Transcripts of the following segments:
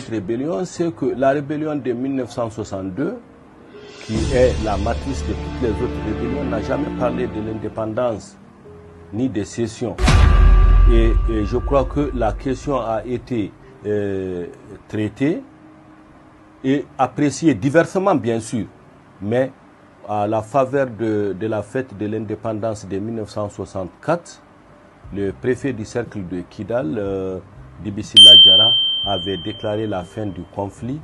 rébellion, c'est que la rébellion de 1962, qui est la matrice de toutes les autres rébellions, n'a jamais parlé de l'indépendance ni de cession. Et je crois que la question a été traitée et appréciée diversement, bien sûr, mais à la faveur de la fête de l'indépendance de 1964, le préfet du cercle de Kidal, Dibisila Diarra, avait déclaré la fin du conflit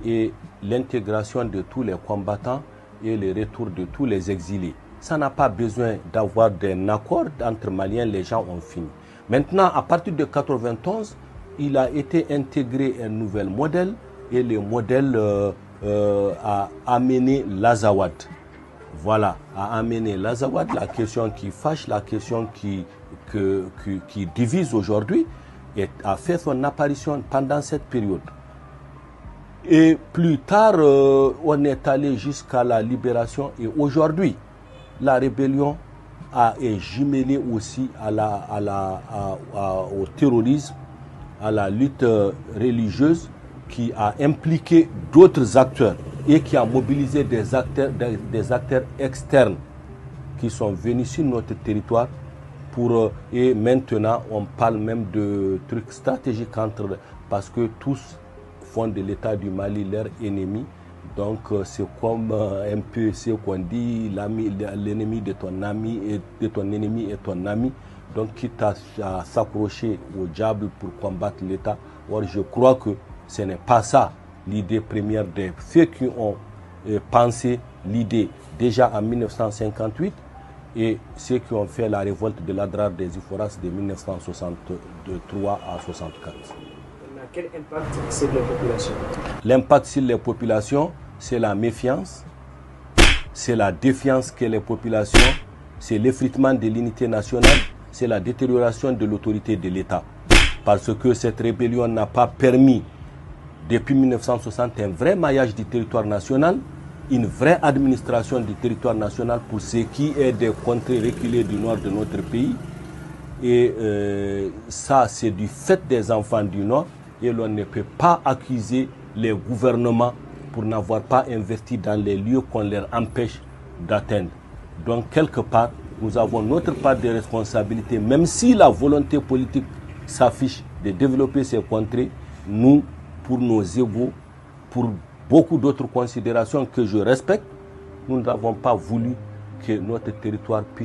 et l'intégration de tous les combattants et le retour de tous les exilés. Ça n'a pas besoin d'avoir un accord entre Maliens, les gens ont fini. Maintenant, à partir de 1991, il a été intégré un nouvel modèle et le modèle a amené l'Azawad. Voilà, a amené l'Azawad, la question qui fâche, la question qui divise aujourd'hui, a fait son apparition pendant cette période. Et plus tard, on est allé jusqu'à la libération et aujourd'hui, la rébellion est jumelée aussi au terrorisme, à la lutte religieuse qui a impliqué d'autres acteurs et qui a mobilisé des acteurs externes qui sont venus sur notre territoire et maintenant on parle même de trucs stratégiques parce que tous font de l'État du Mali leur ennemi. Donc c'est comme un peu ce qu'on dit, l'ennemi de ton ami et de ton ennemi est ton ami. Donc quitte à s'accrocher au diable pour combattre l'État. Or je crois que ce n'est pas ça l'idée première de ceux qui ont pensé l'idée déjà en 1958 et ceux qui ont fait la révolte de l'Adrar des Iforas de 1963 à 1964. Quel impact sur les populations? L'impact sur les populations, c'est la méfiance, c'est la défiance que les populations, c'est l'effritement de l'unité nationale, c'est la détérioration de l'autorité de l'État. Parce que cette rébellion n'a pas permis, depuis 1960, un vrai maillage du territoire national, une vraie administration du territoire national pour ce qui est des contrées reculées du nord de notre pays. Et ça, c'est du fait des enfants du nord. Et l'on ne peut pas accuser les gouvernements pour n'avoir pas investi dans les lieux qu'on leur empêche d'atteindre. Donc, quelque part, nous avons notre part de responsabilité, même si la volonté politique s'affiche de développer ces contrées, nous, pour nos égaux, pour beaucoup d'autres considérations que je respecte, nous n'avons pas voulu que notre territoire puisse